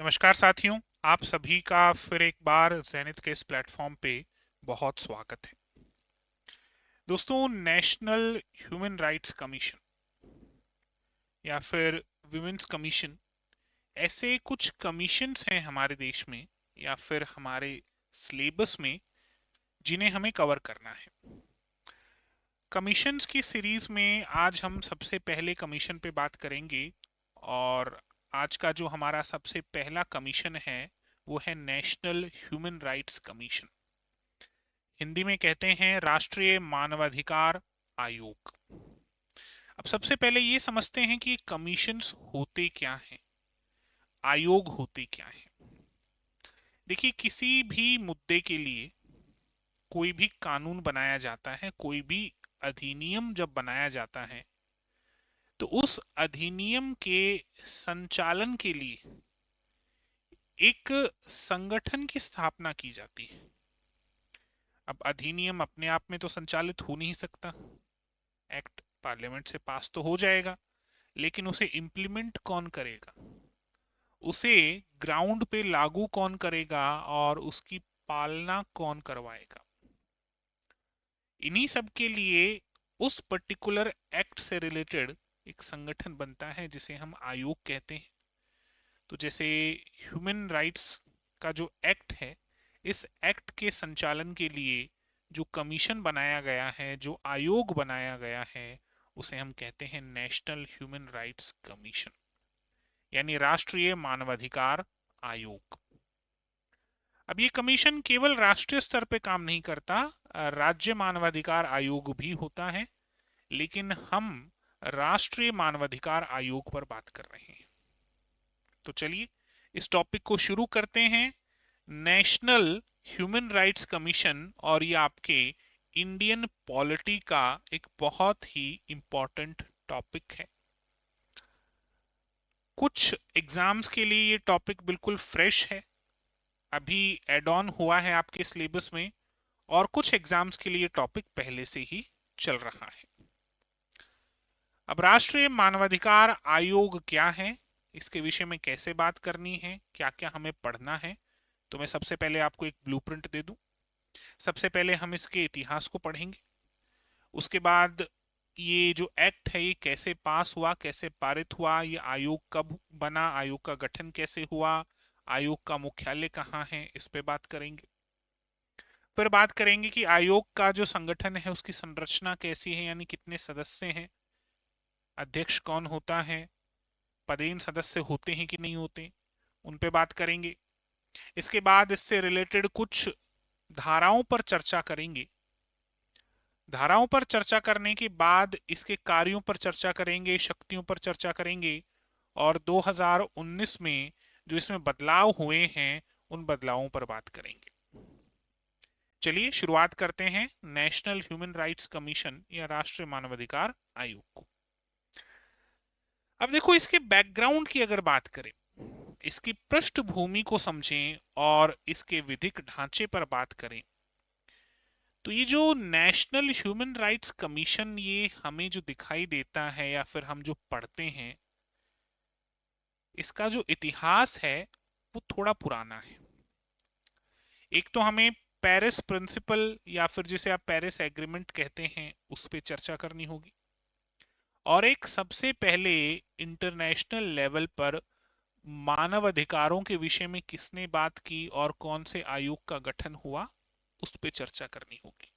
नमस्कार साथियों, आप सभी का फिर एक बार ज़ेनिथ के इस प्लेटफॉर्म पे बहुत स्वागत है। दोस्तों, नेशनल ह्यूमन राइट्स कमीशन या फिर विमेंस कमीशन, ऐसे कुछ कमीशंस हैं हमारे देश में या फिर हमारे सिलेबस में जिन्हें हमें कवर करना है। कमीशंस की सीरीज में आज हम सबसे पहले कमीशन पे बात करेंगे और आज का जो हमारा सबसे पहला कमीशन है वो है national human rights commission. Hindi में कहते हैं राष्ट्रीय मानवाधिकार आयोग। अब सबसे पहले ये समझते हैं कि कमीशंस होते क्या हैं, आयोग होते क्या हैं। देखिए, किसी भी मुद्दे के लिए कोई भी कानून बनाया जाता है, कोई भी अधिनियम जब बनाया जाता है तो उस अधिनियम के संचालन के लिए एक संगठन की स्थापना की जाती है। अब अधिनियम अपने आप में तो संचालित हो नहीं सकता, एक्ट पार्लियामेंट से पास तो हो जाएगा, लेकिन उसे इम्प्लीमेंट कौन करेगा, उसे ग्राउंड पे लागू कौन करेगा और उसकी पालना कौन करवाएगा। इन्हीं सब के लिए उस पर्टिकुलर एक्ट से रिलेटेड एक संगठन बनता है जिसे हम आयोग कहते हैं। तो जैसे ह्यूमन राइट्स का जो एक्ट है, इस एक्ट के संचालन के लिए जो कमीशन बनाया गया है, जो आयोग बनाया गया है, उसे हम कहते हैं नेशनल ह्यूमन राइट्स कमीशन, यानी राष्ट्रीय मानवाधिकार आयोग। अब ये कमीशन केवल राष्ट्रीय स्तर पे काम नहीं करता, राज्य मानवाधिकार आयोग भी होता है, लेकिन हम राष्ट्रीय मानवाधिकार आयोग पर बात कर रहे हैं। तो चलिए इस टॉपिक को शुरू करते हैं। नेशनल ह्यूमन राइट्स कमीशन, और ये आपके इंडियन पॉलिटी का एक बहुत ही इंपॉर्टेंट टॉपिक है। कुछ एग्जाम्स के लिए ये टॉपिक बिल्कुल फ्रेश है, अभी एड ऑन हुआ है आपके सिलेबस में, और कुछ एग्जाम्स के लिए टॉपिक पहले से ही चल रहा है। अब राष्ट्रीय मानवाधिकार आयोग क्या है, इसके विषय में कैसे बात करनी है, क्या क्या हमें पढ़ना है, तो मैं सबसे पहले आपको एक ब्लूप्रिंट दे दूं। सबसे पहले हम इसके इतिहास को पढ़ेंगे, उसके बाद ये जो एक्ट है ये कैसे पास हुआ, कैसे पारित हुआ, ये आयोग कब बना, आयोग का गठन कैसे हुआ, आयोग का मुख्यालय कहाँ है, इस पे बात करेंगे। फिर बात करेंगे कि आयोग का जो संगठन है उसकी संरचना कैसी है, यानी कितने सदस्य हैं, अध्यक्ष कौन होता है, पदेन सदस्य होते हैं कि नहीं होते, उन पे बात करेंगे। इसके बाद इससे रिलेटेड कुछ धाराओं पर चर्चा करेंगे। धाराओं पर चर्चा करने के बाद इसके कार्यों पर चर्चा करेंगे, शक्तियों पर चर्चा करेंगे, और 2019 में जो इसमें बदलाव हुए हैं उन बदलावों पर बात करेंगे। चलिए शुरुआत करते हैं नेशनल ह्यूमन राइट्स कमीशन या राष्ट्रीय मानवाधिकार आयोग को। अब देखो, इसके बैकग्राउंड की अगर बात करें, इसकी पृष्ठभूमि को समझें और इसके विधिक ढांचे पर बात करें, तो ये जो नेशनल ह्यूमन राइट्स कमीशन ये हमें जो दिखाई देता है या फिर हम जो पढ़ते हैं, इसका जो इतिहास है वो थोड़ा पुराना है। एक तो हमें पेरिस प्रिंसिपल या फिर जिसे आप पेरिस एग्रीमेंट कहते हैं उस पर चर्चा करनी होगी, और एक सबसे पहले इंटरनेशनल लेवल पर मानव अधिकारों के विषय में किसने बात की और कौन से आयोग का गठन हुआ, उस पर चर्चा करनी होगी।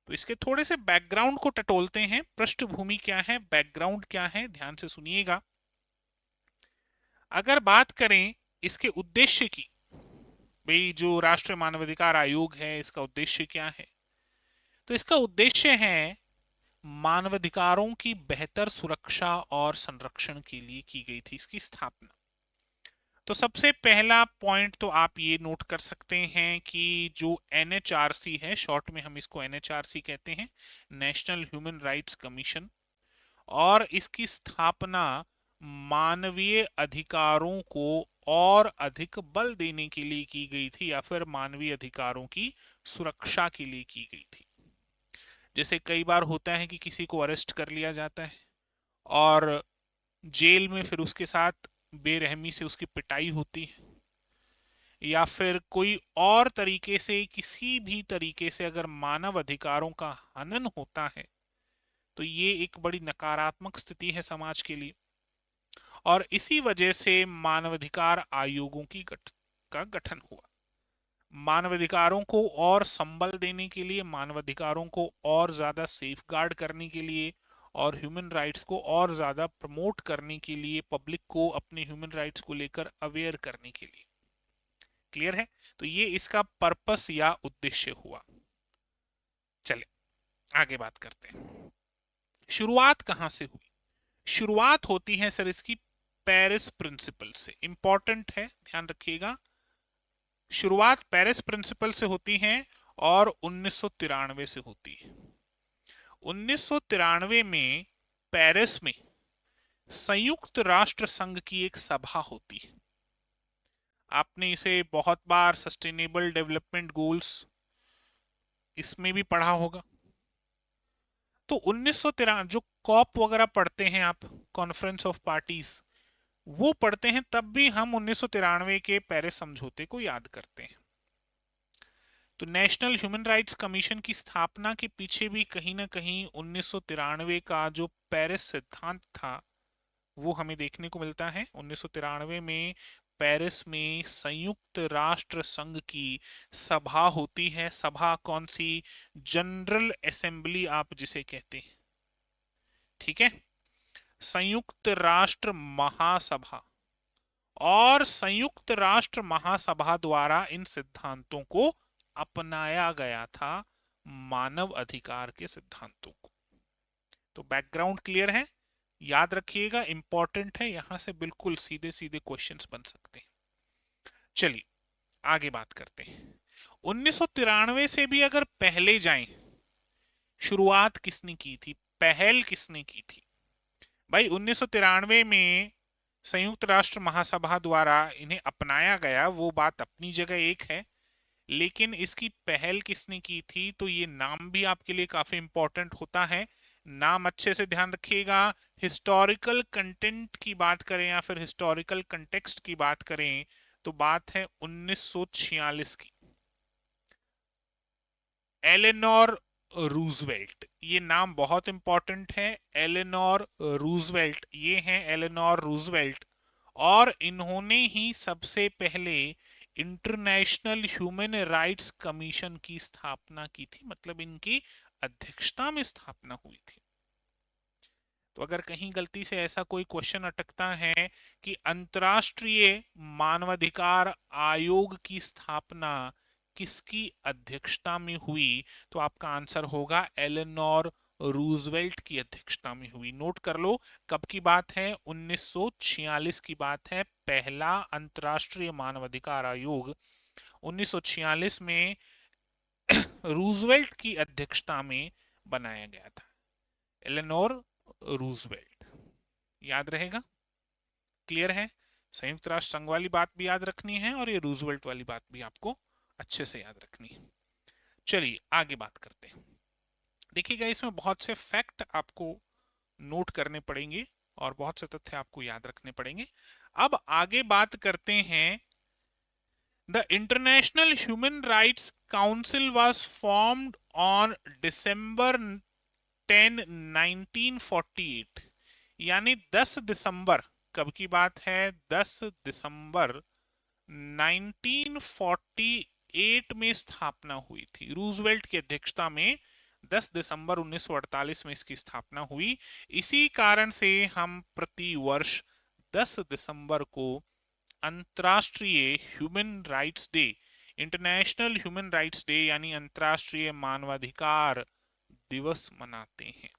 तो इसके थोड़े से बैकग्राउंड को टटोलते हैं, पृष्ठभूमि क्या है, बैकग्राउंड क्या है, ध्यान से सुनिएगा। अगर बात करें इसके उद्देश्य की, भाई जो राष्ट्रीय मानवाधिकार आयोग है इसका उद्देश्य क्या है, तो इसका उद्देश्य है मानवाधिकारों की बेहतर सुरक्षा और संरक्षण के लिए की गई थी इसकी स्थापना। तो सबसे पहला पॉइंट तो आप ये नोट कर सकते हैं कि जो एनएचआरसी है, शॉर्ट में हम इसको एनएचआरसी कहते हैं, नेशनल ह्यूमन राइट्स कमीशन, और इसकी स्थापना मानवीय अधिकारों को और अधिक बल देने के लिए की गई थी या फिर मानवीय अधिकारों की सुरक्षा के लिए की गई थी। जैसे कई बार होता है कि किसी को अरेस्ट कर लिया जाता है और जेल में फिर उसके साथ बेरहमी से उसकी पिटाई होती है, या फिर कोई और तरीके से, किसी भी तरीके से अगर मानव अधिकारों का हनन होता है, तो ये एक बड़ी नकारात्मक स्थिति है समाज के लिए। और इसी वजह से मानवाधिकार आयोगों का गठन हुआ। मानवाधिकारों को और संबल देने के लिए, मानवाधिकारों को और ज्यादा सेफगार्ड करने के लिए, और ह्यूमन राइट्स को और ज्यादा प्रमोट करने के लिए, पब्लिक को अपने ह्यूमन राइट्स को लेकर अवेयर करने के लिए। क्लियर है? तो ये इसका पर्पस या उद्देश्य हुआ। चले आगे बात करते हैं। शुरुआत कहां से हुई? शुरुआत होती है सर इसकी पेरिस प्रिंसिपल से। इंपॉर्टेंट है, ध्यान रखिएगा। शुरुआत पेरिस प्रिंसिपल से होती है और 1993 से होती है। 1993 में पेरिस में संयुक्त राष्ट्र संघ की एक सभा होती है। आपने इसे बहुत बार सस्टेनेबल डेवलपमेंट गोल्स इसमें भी पढ़ा होगा। तो 1993 जो कॉप वगैरह पढ़ते हैं आप, कॉन्फ्रेंस ऑफ पार्टीज, वो पढ़ते हैं, तब भी हम 1993 के पेरिस समझौते को याद करते हैं। तो नेशनल ह्यूमन राइट्स कमीशन की स्थापना के पीछे भी कहीं ना कहीं 1993 का जो पेरिस सिद्धांत था वो हमें देखने को मिलता है। 1993 में पेरिस में संयुक्त राष्ट्र संघ की सभा होती है। सभा कौन सी? जनरल असेंबली आप जिसे कहते हैं, ठीक है, संयुक्त राष्ट्र महासभा। और संयुक्त राष्ट्र महासभा द्वारा इन सिद्धांतों को अपनाया गया था, मानव अधिकार के सिद्धांतों को। तो बैकग्राउंड क्लियर है? याद रखिएगा, इंपॉर्टेंट है, यहां से बिल्कुल सीधे सीधे क्वेश्चंस बन सकते हैं। चलिए आगे बात करते हैं। 1993 से भी अगर पहले जाएं, शुरुआत किसने की थी, पहल किसने की थी? भाई 1993 में संयुक्त राष्ट्र महासभा द्वारा इन्हें अपनाया गया, वो बात अपनी जगह एक है, लेकिन इसकी पहल किसने की थी? तो ये नाम भी आपके लिए काफी इंपॉर्टेंट होता है। नाम अच्छे से ध्यान रखिएगा। हिस्टोरिकल कंटेंट की बात करें या फिर हिस्टोरिकल कंटेक्स्ट की बात करें तो बात है 1946 की। एलेनोर रूजवेल्ट, ये नाम बहुत इंपॉर्टेंट है। एलेनोर रूजवेल्ट, ये हैं एलेनोर रूजवेल्ट, और इन्होंने ही सबसे पहले इंटरनेशनल ह्यूमन राइट्स कमीशन की स्थापना की थी, मतलब इनकी अध्यक्षता में स्थापना हुई थी। तो अगर कहीं गलती से ऐसा कोई क्वेश्चन अटकता है कि अंतर्राष्ट्रीय मानवाधिकार आयोग की स्थापना किसकी अध्यक्षता में हुई, तो आपका आंसर होगा एलेनोर रूजवेल्ट की अध्यक्षता में हुई। नोट कर लो, कब की बात है? 1946 की बात है। पहला अंतर्राष्ट्रीय मानवाधिकार आयोग 1946 में रूजवेल्ट की अध्यक्षता में बनाया गया था। एलेनोर रूजवेल्ट, याद रहेगा? क्लियर है? संयुक्त राष्ट्र संघ वाली बात भी याद रखनी है और ये रूजवेल्ट वाली बात भी आपको अच्छे से याद रखनी है। चलिए आगे बात करते हैं। देखिएगा, इसमें बहुत से फैक्ट आपको नोट करने पड़ेंगे और बहुत से तथ्य आपको याद रखने पड़ेंगे। अब आगे बात करते हैं। The international human rights council was formed on December 10, 1948, यानी 10 दिसंबर, कब की बात है? 10 दिसंबर 1948 में स्थापना हुई थी। रूजवेल्ट की अध्यक्षता में 10 दिसंबर 1948 में इसकी स्थापना हुई। इसी कारण से हम प्रति वर्ष 10 दिसंबर को अंतर्राष्ट्रीय human rights day, international human rights day यानी अंतर्राष्ट्रीय मानवाधिकार दिवस मनाते हैं।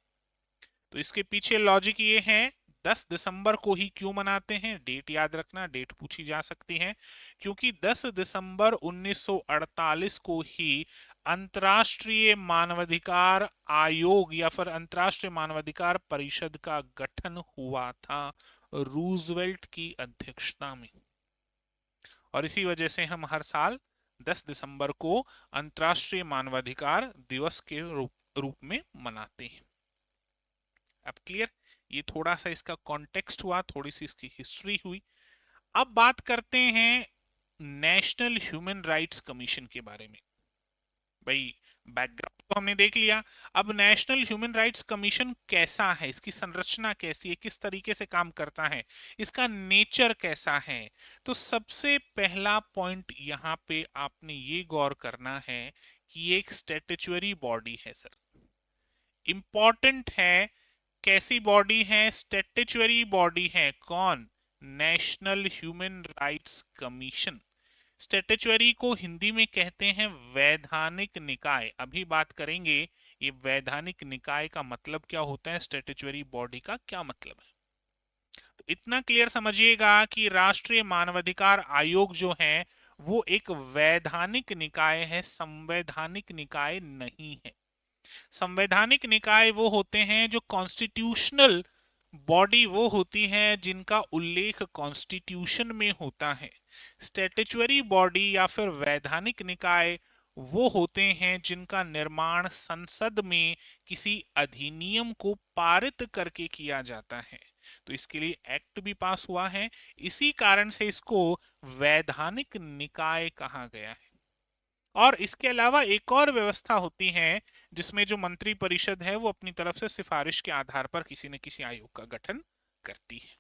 तो इसके पीछे लॉजिक ये है, 10 दिसंबर को ही क्यों मनाते हैं? डेट याद रखना, डेट पूछी जा सकती है, क्योंकि 10 दिसंबर 1948 को ही अंतर्राष्ट्रीय मानवाधिकार आयोग या फिर अंतर्राष्ट्रीय मानवाधिकार परिषद का गठन हुआ था रूजवेल्ट की अध्यक्षता में। और इसी वजह से हम हर साल 10 दिसंबर को अंतर्राष्ट्रीय मानवाधिकार दिवस के रूप में मनाते हैं। अब क्लियर? ये थोड़ा सा इसका कॉन्टेक्स्ट हुआ, थोड़ी सी इसकी हिस्ट्री हुई। अब बात करते हैं नेशनल ह्यूमन राइट्स कमीशन के बारे में। भाई बैकग्राउंड तो हमने देख लिया, अब नेशनल ह्यूमन राइट्स कमीशन कैसा है, इसकी संरचना कैसी है, किस तरीके से काम करता है, इसका नेचर कैसा है। तो सबसे पहला पॉइंट यहाँ पे आपने ये गौर करना है कि ये एक स्टैट्यूटरी बॉडी है सर। इंपॉर्टेंट है, कैसी बॉडी है? स्टैट्यूटरी बॉडी है। कौन? National human rights commission. Statutory को हिंदी में कहते हैं वैधानिक निकाय। अभी बात करेंगे ये वैधानिक निकाय का मतलब क्या होता है, स्टैट्यूटरी बॉडी का क्या मतलब है। तो इतना क्लियर समझिएगा कि राष्ट्रीय मानवाधिकार आयोग जो है वो एक वैधानिक निकाय है, संवैधानिक निकाय नहीं है। संवैधानिक निकाय वो होते हैं जो कॉन्स्टिट्यूशनल बॉडी वो होती है जिनका उल्लेख कॉन्स्टिट्यूशन में होता है। स्टैट्यूटरी बॉडी या फिर वैधानिक निकाय वो होते हैं जिनका निर्माण संसद में किसी अधिनियम को पारित करके किया जाता है। तो इसके लिए एक्ट भी पास हुआ है, इसी कारण से इसको वैधानिक निकाय कहा गया है। और इसके अलावा एक और व्यवस्था होती है जिसमें जो मंत्री परिषद है वो अपनी तरफ से सिफारिश के आधार पर किसी न किसी आयोग का गठन करती है।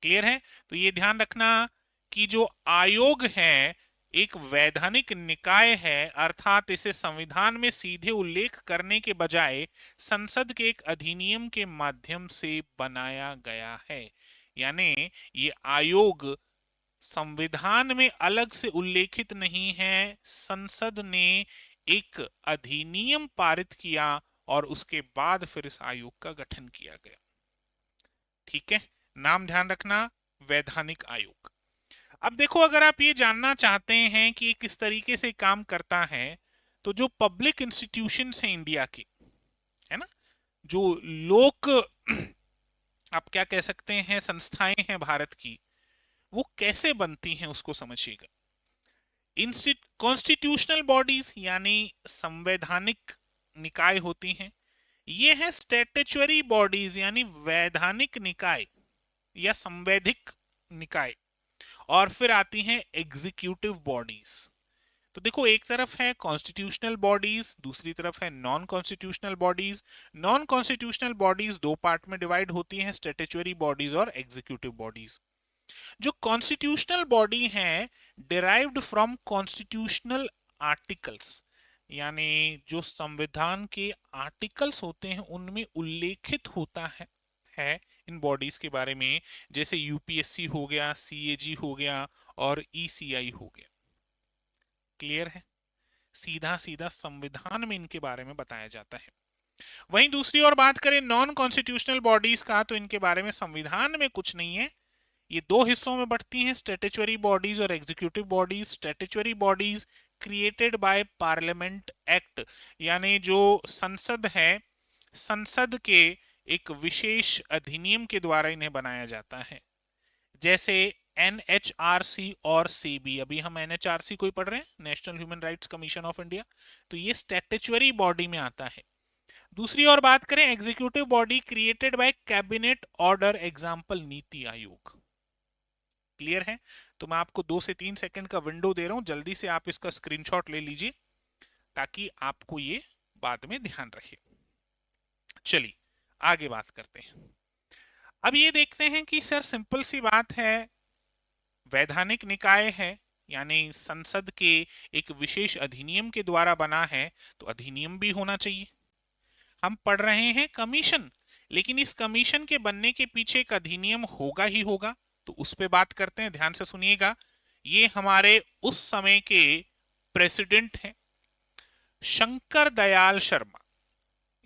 क्लियर है? तो ये ध्यान रखना कि जो आयोग है एक वैधानिक निकाय है, अर्थात इसे संविधान में सीधे उल्लेख करने के बजाय संसद के एक अधिनियम के माध्यम से बनाया गया है। यानी ये आयोग संविधान में अलग से उल्लेखित नहीं है, संसद ने एक अधिनियम पारित किया और उसके बाद फिर इस आयोग का गठन किया गया। ठीक है, नाम ध्यान रखना, वैधानिक आयोग। अब देखो, अगर आप ये जानना चाहते हैं कि किस तरीके से काम करता है, तो जो पब्लिक इंस्टीट्यूशंस हैं इंडिया के, है ना, जो लोक आप क्या कह सकते हैं संस्थाएं हैं भारत की, वो कैसे बनती हैं उसको समझिएगा। कॉन्स्टिट्यूशनल बॉडीज यानी संवैधानिक निकाय होती हैं, ये है स्टैट्यूटरी बॉडीज यानी वैधानिक निकाय या संवैधिक निकाय, और फिर आती हैं एग्जीक्यूटिव बॉडीज। तो देखो, एक तरफ है कॉन्स्टिट्यूशनल बॉडीज, दूसरी तरफ है non constitutional bodies. Non constitutional bodies दो पार्ट में डिवाइड होती हैं, स्टैट्यूटरी बॉडीज और एग्जीक्यूटिव बॉडीज। जो कॉन्स्टिट्यूशनल बॉडी है डिराइव्ड फ्रॉम कॉन्स्टिट्यूशनल आर्टिकल्स, यानी जो संविधान के आर्टिकल्स होते हैं उनमें उल्लेखित होता है इन बॉडीज के बारे में, जैसे यूपीएससी हो गया, सीएजी हो गया और ईसीआई हो गया। क्लियर है? सीधा सीधा संविधान में इनके बारे में बताया जाता है। वहीं दूसरी ओर बात करें नॉन कॉन्स्टिट्यूशनल बॉडीज का, तो इनके बारे में संविधान में कुछ नहीं है। ये दो हिस्सों में बढ़ती हैं, स्टैट्यूटरी बॉडीज और executive bodies. Statutory bodies created by parliament act, यानी जो संसद है, संसद के एक विशेष अधिनियम के द्वारा इन्हें बनाया जाता है, जैसे एनएचआरसी और सीबी। अभी हम एनएचआरसी को ही पढ़ रहे हैं, national human rights commission of India, तो ये स्टैट्यूटरी बॉडी में आता है। दूसरी ओर बात करें executive body created by cabinet order, example NITI Aayog. Clear है? तो मैं आपको 2 से 3 सेकंड का विंडो दे रहा हूं, जल्दी से आप इसका स्क्रीनशॉट ले लीजिए ताकि आपको ये बाद में ध्यान रहे। चलिए आगे बात करते हैं। अब ये देखते हैं कि सर सिंपल सी बात है, वैधानिक निकाय है यानी संसद के एक विशेष अधिनियम के द्वारा बना है, तो अधिनियम भी होना चाहिए। हम पढ़ रहे हैं कमीशन, लेकिन इस कमीशन के बनने के पीछे एक अधिनियम होगा ही होगा, तो उस पे बात करते हैं। ध्यान से सुनिएगा, ये हमारे उस समय के प्रेसिडेंट हैं शंकर दयाल शर्मा।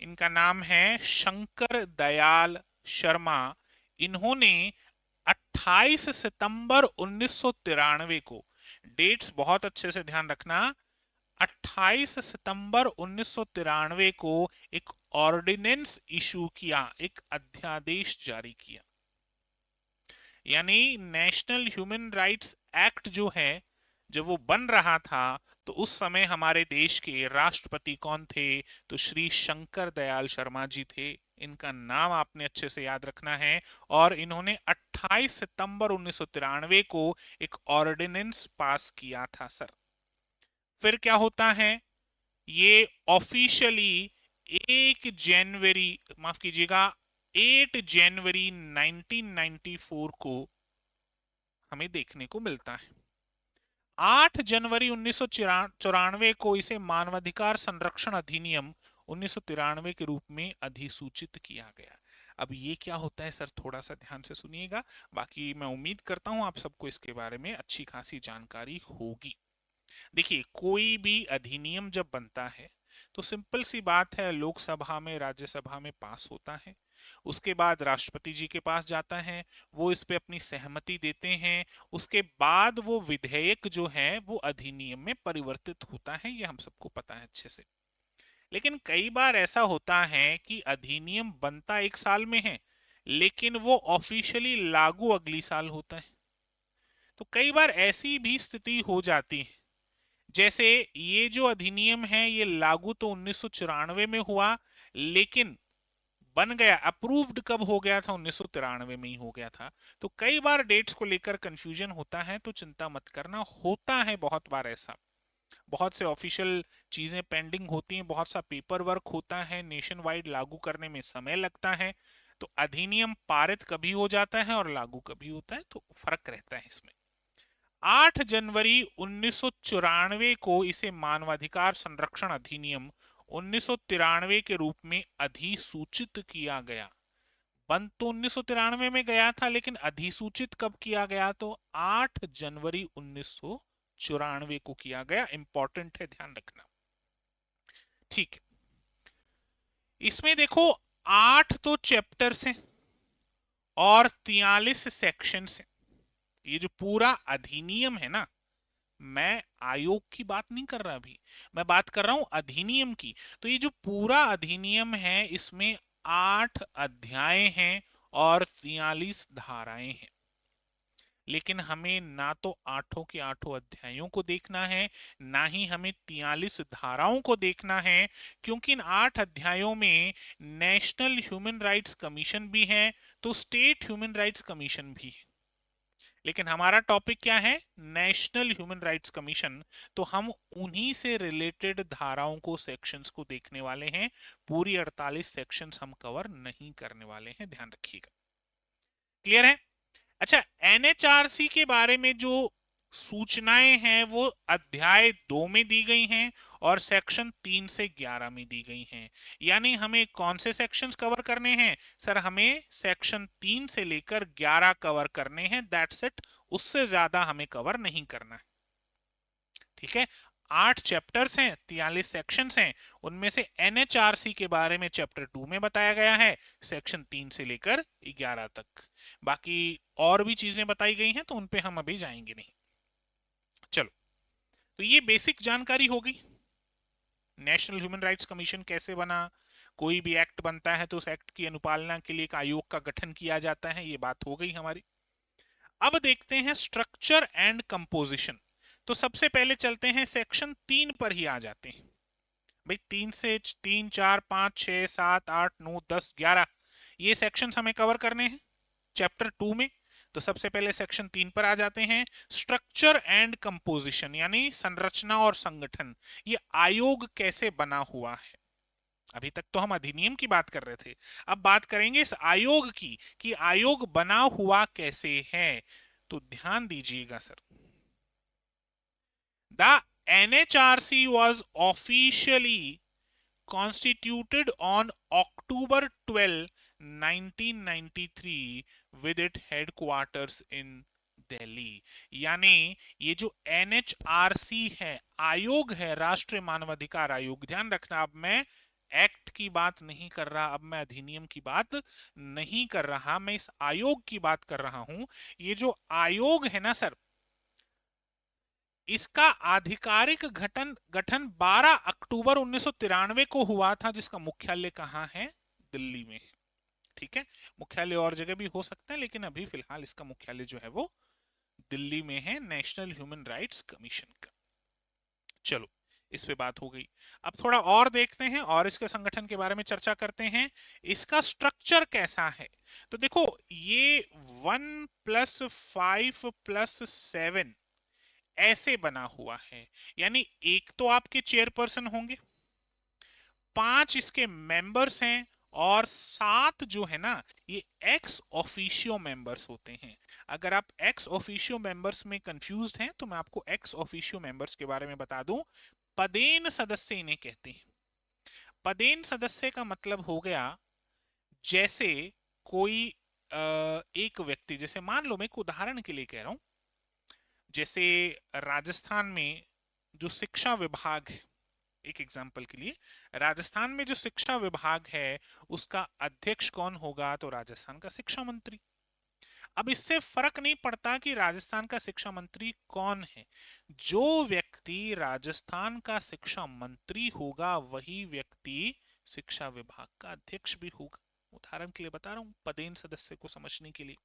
इनका नाम है शंकर दयाल शर्मा। इन्होंने 28 सितंबर 1993 को, डेट्स बहुत अच्छे से ध्यान रखना, 28 सितंबर 1993 को एक ऑर्डिनेंस इशू किया, एक अध्यादेश जारी किया। यानी नेशनल ह्यूमन राइट्स एक्ट जो है, जब वो बन रहा था तो उस समय हमारे देश के राष्ट्रपति कौन थे? तो श्री शंकर दयाल शर्मा जी थे इनका नाम आपने अच्छे से याद रखना है। और इन्होंने 28 सितंबर 1993 को एक ऑर्डिनेंस पास किया था सर। फिर क्या होता है, ये ऑफिशियली 1 जनवरी, माफ कीजिएगा, 8 जनवरी 1994 को हमें देखने को मिलता है। 8 जनवरी 1994 को इसे मानवाधिकार संरक्षण अधिनियम 1993 के रूप में अधिसूचित किया गया। अब ये क्या होता है सर, थोड़ा सा ध्यान से सुनिएगा, बाकी मैं उम्मीद करता हूं आप सबको इसके बारे में अच्छी खासी जानकारी होगी। देखिए, कोई भी अधिनियम जब बनता है तो सिंपल सी बात है, लोकसभा में राज्यसभा में पास होता है, उसके बाद राष्ट्रपति जी के पास जाता है, वो इस पे अपनी सहमति देते हैं, उसके बाद वो विधेयक जो है वो अधिनियम में परिवर्तित होता है, ये हम सबको पता है अच्छे से। लेकिन कई बार ऐसा होता है कि अधिनियम बनता 1 साल में है लेकिन वो ऑफिशियली लागू अगली साल होता है। तो कई बार ऐसी भी स्थिति हो जाती है, जैसे ये जो अधिनियम है ये लागू तो 1994 में हुआ, लेकिन बन गया, अप्रूव्ड कब हो गया था, 1993 में ही हो गया था। तो कई बार डेट्स को लेकर कंफ्यूजन होता है, तो चिंता मत करना, होता है बहुत बार ऐसा। बहुत से ऑफिशियल चीजें पेंडिंग होती हैं, बहुत सा पेपर वर्क होता है, नेशन वाइड लागू करने में समय लगता है, तो अधिनियम पारित कभी हो जाता है और लागू कभी होता है, तो फर्क रहता है इसमें। 8 जनवरी 1994 को इसे मानवाधिकार संरक्षण अधिनियम 1993 के रूप में अधिसूचित किया गया। बंद तो 1993 में गया था, लेकिन अधिसूचित कब किया गया, तो 8 जनवरी 1994 को किया गया। इंपॉर्टेंट है, ध्यान रखना। ठीक है, इसमें देखो 8 तो चैप्टर्स हैं और 43 सेक्शंस हैं। ये जो पूरा अधिनियम है ना, मैं आयोग की बात नहीं कर रहा अभी, मैं बात कर रहा हूं अधिनियम की। तो ये जो पूरा अधिनियम है इसमें 8 अध्याय हैं और 43 धाराएं हैं। लेकिन हमें ना तो आठों के आठों अध्यायों को देखना है, ना ही हमें 43 धाराओं को देखना है, क्योंकि इन 8 अध्यायों में नेशनल ह्यूमन राइट्स कमीशन भी है, तो स्टेट ह्यूमन राइट्स कमीशन भी है। लेकिन हमारा टॉपिक क्या है, नेशनल ह्यूमन राइट्स कमीशन, तो हम उन्हीं से रिलेटेड धाराओं को, सेक्शंस को देखने वाले हैं। पूरी 48 सेक्शंस हम कवर नहीं करने वाले हैं, ध्यान रखिएगा। क्लियर है? अच्छा, एनएचआरसी के बारे में जो सूचनाएं हैं वो अध्याय 2 में दी गई हैं और सेक्शन 3 से 11 में दी गई हैं। यानी हमें कौन से सेक्शंस कवर करने हैं सर, हमें सेक्शन 3 से लेकर 11 कवर करने हैं, दैट्स इट। उससे ज्यादा हमें कवर नहीं करना है, ठीक है। 8 चैप्टर्स हैं, 43 सेक्शंस हैं, उनमें से एनएचआरसी के बारे में चैप्टर 2 में बताया गया है, सेक्शन 3 से लेकर 11 तक। बाकी और भी चीजें बताई गई हैं तो उन पे हम अभी जाएंगे नहीं। चलो, तो ये बेसिक जानकारी हो गई, नेशनल ह्यूमन राइट्स कमीशन कैसे बना, कोई भी एक्ट बनता है तो उस एक्ट की अनुपालना के लिए एक आयोग का गठन किया जाता है, ये बात हो गई हमारी। अब देखते हैं स्ट्रक्चर एंड कंपोजिशन। तो सबसे पहले चलते हैं सेक्शन 3 पर ही आ जाते हैं भाई। 3 4 5 6 7 8 9 10 11 ये सेक्शंस हमें कवर करने हैं चैप्टर 2 में। तो सबसे पहले सेक्शन 3 पर आ जाते हैं, स्ट्रक्चर एंड कंपोजिशन, यानी संरचना और संगठन। ये आयोग कैसे बना हुआ है। अभी तक तो हम अधिनियम की बात कर रहे थे, अब बात करेंगे इस आयोग की कि आयोग बना हुआ कैसे है। तो ध्यान दीजिएगा sir, the NHRC was officially constituted on October 12, 1993 with its headquarters in Delhi. यानी ये जो NHRC है, आयोग है, राष्ट्रीय मानवाधिकार आयोग, ध्यान रखना, अब मैं एक्ट की बात नहीं कर रहा, अब मैं अधिनियम की बात नहीं कर रहा, मैं इस आयोग की बात कर रहा हूं। ये जो आयोग है ना सर, इसका आधिकारिक गठन 12 अक्टूबर 1993 को हुआ था, जिसका मुख्यालय कहां है, दिल्ली में है, ठीक है। मुख्यालय और जगह भी हो सकता है, लेकिन अभी फिलहाल इसका मुख्यालय जो है वो दिल्ली में है, नेशनल ह्यूमन राइट्स कमीशन का। चलो, इस पे बात हो गई। अब थोड़ा और देखते हैं और इसके संगठन के बारे में चर्चा करते हैं। इसका स्ट्रक्चर कैसा है? तो देखो, ये 1+5+7 ऐसे बना हुआ है। यानी एक तो आपके चेयरपर्सन होंगे, 5 इसके मेंबर्स हैं, और 7 जो है ना, ये एक्स ऑफिशियो मेंबर्स होते हैं। अगर आप एक्स ऑफिशियो मेंबर्स में कंफ्यूज्ड हैं तो मैं आपको एक्स ऑफिशियो मेंबर्स के बारे में बता दूं। पदेन सदस्य इन्हें कहते हैं। पदेन सदस्य का मतलब हो गया, जैसे कोई एक व्यक्ति, जैसे मान लो, मैं एक उदाहरण के लिए कह रहा हूं, जैसे राजस्थान में जो शिक्षा विभाग है, एक एग्जाम्पल के लिए, राजस्थान में जो शिक्षा विभाग है उसका अध्यक्ष कौन होगा? तो राजस्थान का शिक्षा मंत्री। अब इससे फर्क नहीं पड़ता कि राजस्थान का शिक्षा मंत्री कौन है, जो व्यक्ति राजस्थान का शिक्षा मंत्री होगा वही व्यक्ति शिक्षा विभाग का अध्यक्ष भी होगा। उदाहरण के लिए बता रहा हूं, पदेन सदस्य को समझने के लिए।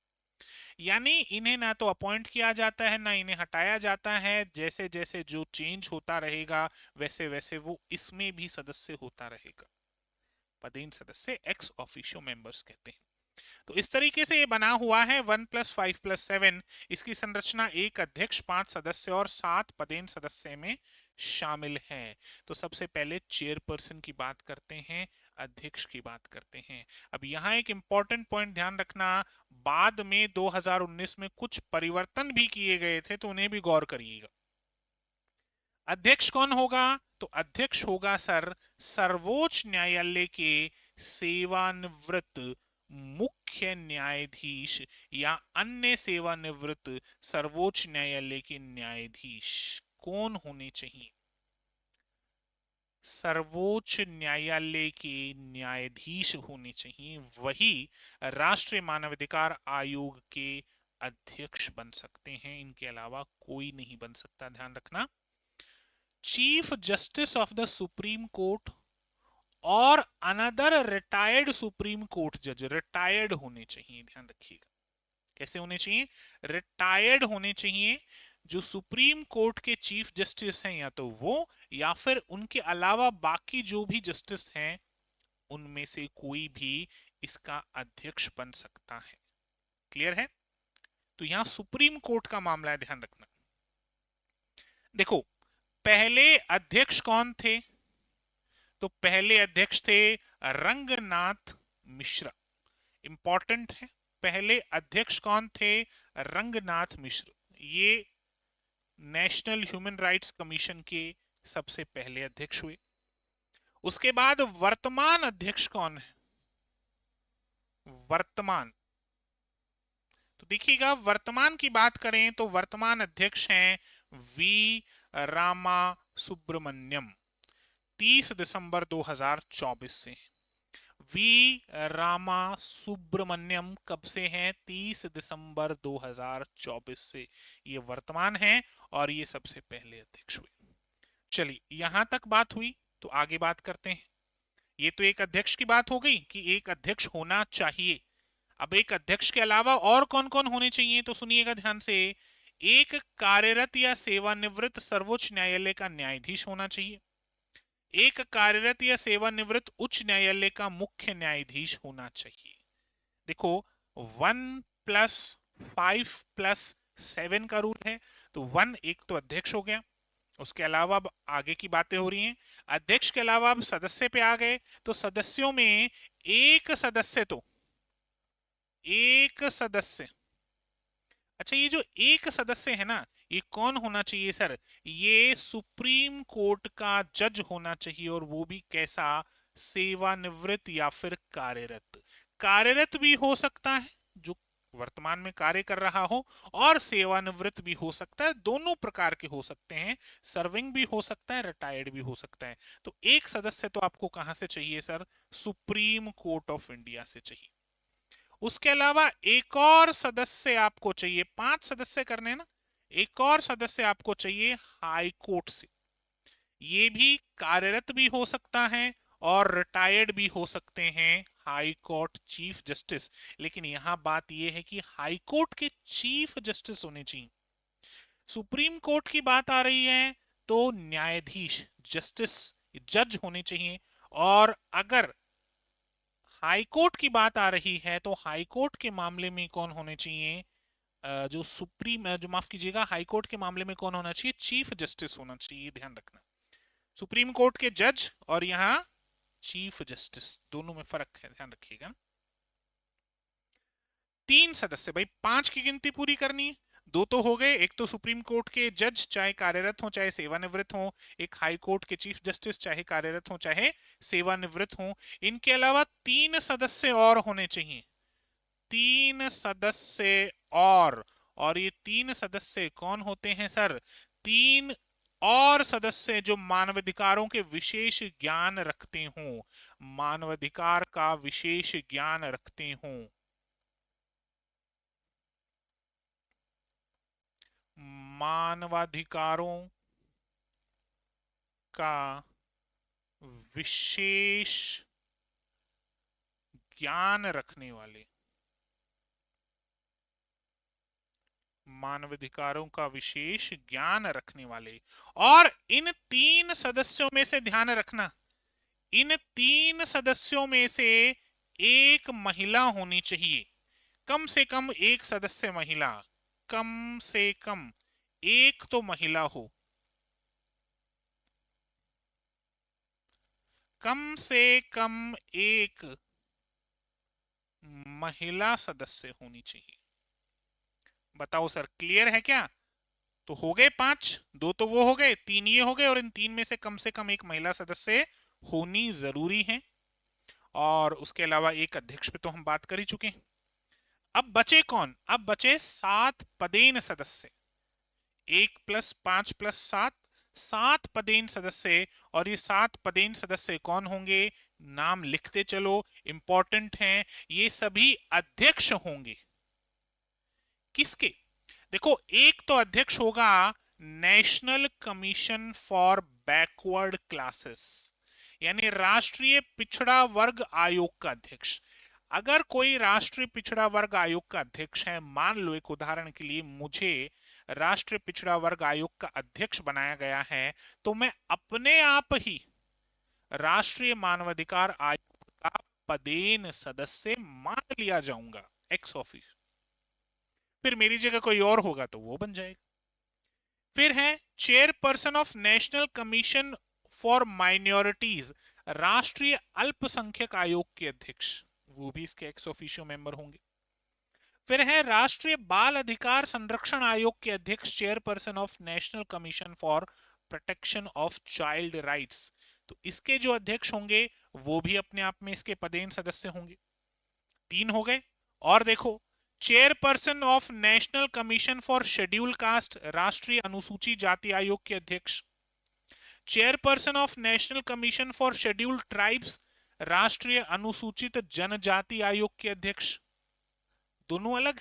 यानी इन्हें ना तो अपॉइंट किया जाता है ना इन्हें हटाया जाता है, जैसे जैसे जो चेंज होता रहेगा वैसे वैसे वो इसमें भी सदस्य होता रहेगा। पदेन सदस्य एक्स ऑफिशियो मेंबर्स कहते हैं। तो इस तरीके से ये बना हुआ है 1+5+7। इसकी संरचना एक अध्यक्ष, 5 सदस्य और 7 पदेन सदस्य में शामिल है। तो सबसे पहले चेयरपर्सन की बात करते हैं, अध्यक्ष की बात करते हैं। अब यहाँ एक इंपॉर्टेंट पॉइंट ध्यान रखना, बाद में 2019 में कुछ परिवर्तन भी किए गए थे तो उन्हें भी गौर करिएगा। अध्यक्ष कौन होगा? तो अध्यक्ष होगा सर, सर्वोच्च न्यायालय के सेवानिवृत्त मुख्य न्यायाधीश या अन्य सेवानिवृत्त सर्वोच्च न्यायालय के न्यायाधीश। कौन होने चाहिए? सर्वोच्च न्यायालय के न्यायाधीश होने चाहिए, वही राष्ट्रीय मानवाधिकार आयोग के अध्यक्ष बन सकते हैं। इनके अलावा कोई नहीं बन सकता, ध्यान रखना। Chief justice of the supreme court और अनदर रिटायर्ड सुप्रीम कोर्ट जज, रिटायर्ड होने चाहिए, ध्यान रखिएगा। कैसे होने चाहिए? रिटायर्ड होने चाहिए। जो सुप्रीम कोर्ट के चीफ जस्टिस हैं या तो वो, या फिर उनके अलावा बाकी जो भी जस्टिस हैं उनमें से कोई भी इसका अध्यक्ष बन सकता है। क्लियर है? तो यहां सुप्रीम कोर्ट का मामला है, ध्यान रखना। देखो, पहले अध्यक्ष कौन थे? तो पहले अध्यक्ष थे रंगनाथ मिश्रा। इंपॉर्टेंट है, पहले अध्यक्ष कौन थे? रंगनाथ मिश्र। ये नेशनल ह्यूमन राइट्स कमीशन के सबसे पहले अध्यक्ष हुए। उसके बाद वर्तमान अध्यक्ष कौन है? वर्तमान, तो देखिएगा, वर्तमान की बात करें तो वर्तमान अध्यक्ष हैं वी रामा सुब्रमण्यम। 30 दिसंबर 2024 से वी रामा सुब्रमण्यम कब से हैं? 30 दिसंबर 2024 से ये वर्तमान हैं और ये सबसे पहले अध्यक्ष हुए। चलिए, यहां तक बात हुई तो आगे बात करते हैं। ये तो एक अध्यक्ष की बात हो गई कि एक अध्यक्ष होना चाहिए। अब एक अध्यक्ष के अलावा और कौन कौन होने चाहिए, तो सुनिएगा ध्यान से। एक कार्यरत या सेवानिवृत्त सर्वोच्च न्यायालय का न्यायाधीश होना चाहिए। एक कार्यरत या सेवानिवृत्त उच्च न्यायालय का मुख्य न्यायाधीश होना चाहिए। देखो, 1+5+7 का रूल है, तो 1 एक तो अध्यक्ष हो गया। उसके अलावा अब आगे की बातें हो रही हैं। अध्यक्ष के अलावा अब सदस्य पे आ गए, तो सदस्यों में एक सदस्य, तो एक सदस्य। अच्छा, ये जो एक सदस्य है ना, ये कौन होना चाहिए सर? ये सुप्रीम कोर्ट का जज होना चाहिए, और वो भी कैसा? सेवानिवृत्त या फिर कार्यरत। कार्यरत भी हो सकता है, जो वर्तमान में कार्य कर रहा हो, और सेवानिवृत्त भी हो सकता है, दोनों प्रकार के हो सकते हैं। सर्विंग भी हो सकता है, रिटायर्ड भी हो सकता है। तो एक सदस्य तो आपको कहां से चाहिए sir? Supreme court of India से चाहिए। उसके अलावा एक और सदस्य आपको चाहिए, 5 सदस्य करने ना, एक और सदस्य आपको चाहिए हाई कोर्ट से। ये भी कार्यरत भी हो सकता है और रिटायर्ड भी हो सकते हैं, हाई कोर्ट चीफ जस्टिस। लेकिन यहां बात यह है कि हाई कोर्ट के चीफ जस्टिस होने चाहिए। सुप्रीम कोर्ट की बात आ रही है तो न्यायाधीश, जस्टिस जज होने चाहिए। और अगर हाई कोर्ट की बात आ रही है तो हाई कोर्ट के मामले में कौन होने चाहिए? जो सुप्रीम, जो माफ कीजिएगा, हाई कोर्ट के मामले में कौन होना चाहिए? चीफ जस्टिस होना चाहिए, ध्यान रखना। सुप्रीम कोर्ट के जज और यहाँ चीफ जस्टिस, दोनों में फर्क है, ध्यान रखिएगा। 3 सदस्य, भाई 5 की गिनती पूरी करनी है। 2 तो हो गए, एक तो सुप्रीम कोर्ट के जज चाहे कार्यरत हो चाहे सेवानिवृत्त हो, एक हाई कोर्ट के चीफ जस्टिस चाहे कार्यरत हो चाहे सेवानिवृत्त हो। इनके अलावा 3 सदस्य और होने चाहिए, 3 सदस्य और ये 3 सदस्य कौन होते हैं सर? 3 और सदस्य जो मानवाधिकारों के विशेष ज्ञान रखते हों, मानवाधिकार का विशेष ज्ञान रखते हों। मानवाधिकारों का विशेष ज्ञान रखने वाले, मानवाधिकारों का विशेष ज्ञान रखने वाले। और इन 3 सदस्यों में से ध्यान रखना, इन 3 सदस्यों में से एक महिला होनी चाहिए, कम से कम एक सदस्य महिला, कम से कम एक तो महिला हो, कम से कम एक महिला सदस्य होनी चाहिए। बताओ सर, क्लियर है क्या? तो हो गए 5, 2 तो वो हो गए, 3 ये हो गए, और इन 3 में से कम एक महिला सदस्य होनी जरूरी है। और उसके अलावा एक अध्यक्ष पे तो हम बात कर ही चुके हैं। अब बचे कौन? अब बचे 7 पदेन सदस्य, 1 + 5 + 7, 7 पदेन सदस्य। और ये 7 पदेन सदस्य कौन होंगे? नाम लिखते चलो, इंपॉर्टेंट हैं। ये सभी अध्यक्ष होंगे। किसके? देखो, एक तो अध्यक्ष होगा national commission for backward classes, यानी राष्ट्रीय पिछड़ा वर्ग आयोग का अध्यक्ष। अगर कोई राष्ट्रीय पिछड़ा वर्ग आयोग का अध्यक्ष है, मान लो एक उदाहरण के लिए मुझे राष्ट्रीय पिछड़ा वर्ग आयोग का अध्यक्ष बनाया गया है, तो मैं अपने आप ही राष्ट्रीय मानवाधिकार आयोग का पदेन सदस्य मान लिया जाऊंगा, एक्स ऑफिस। फिर मेरी जगह कोई और होगा तो वो बन जाएगा। फिर है chairperson of national commission for minorities, राष्ट्रीय अल्पसंख्यक आयोग के अध्यक्ष, वो भी इसके एक्स ऑफिशियो मेंबर होंगे। फिर है राष्ट्रीय बाल अधिकार संरक्षण आयोग के अध्यक्ष, chairperson of national commission for protection of child rights, तो इसके जो अध्यक्ष होंगे वो भी अपने आप में इसके पदेन सदस्य होंगे। 3 हो गए। और देखो, chairperson of national commission for schedule caste, राष्ट्रीय अनुसूची जाति आयोग के अध्यक्ष। Chairperson of national commission for scheduled tribes, राष्ट्रीय अनुसूचित जनजाति आयोग के अध्यक्ष। दोनों अलग,